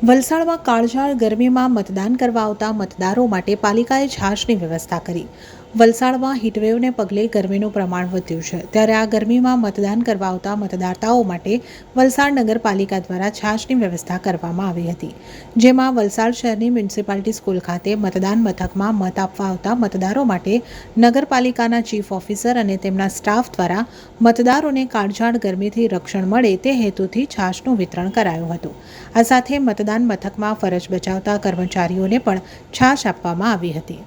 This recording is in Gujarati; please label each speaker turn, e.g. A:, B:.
A: વલસાડમાં કાળઝાળ ગરમીમાં મતદાન કરવા આવતા મતદારો માટે પાલિકાએ છાશની વ્યવસ્થા કરી। વલસાડમાં હીટવેવને પગલે ગરમીનું પ્રમાણ વધ્યું છે, ત્યારે આ ગરમીમાં મતદાન કરવા આવતા મતદાતાઓ માટે વલસાડ નગરપાલિકા દ્વારા છાશની વ્યવસ્થા કરવામાં આવી હતી, જેમાં વલસાડ શહેરની મ્યુનિસિપાલિટી સ્કૂલ ખાતે મતદાન મથકમાં મત આપવા આવતા મતદારો માટે નગરપાલિકાના ચીફ ઓફિસર અને તેમના સ્ટાફ દ્વારા મતદારોને કાળઝાળ ગરમીથી રક્ષણ મળે તે હેતુથી છાશનું વિતરણ કરાયું હતું। આ સાથે મતદાન મથકમાં ફરજ બજાવતા કર્મચારીઓને પણ છાશ આપવામાં આવી હતી।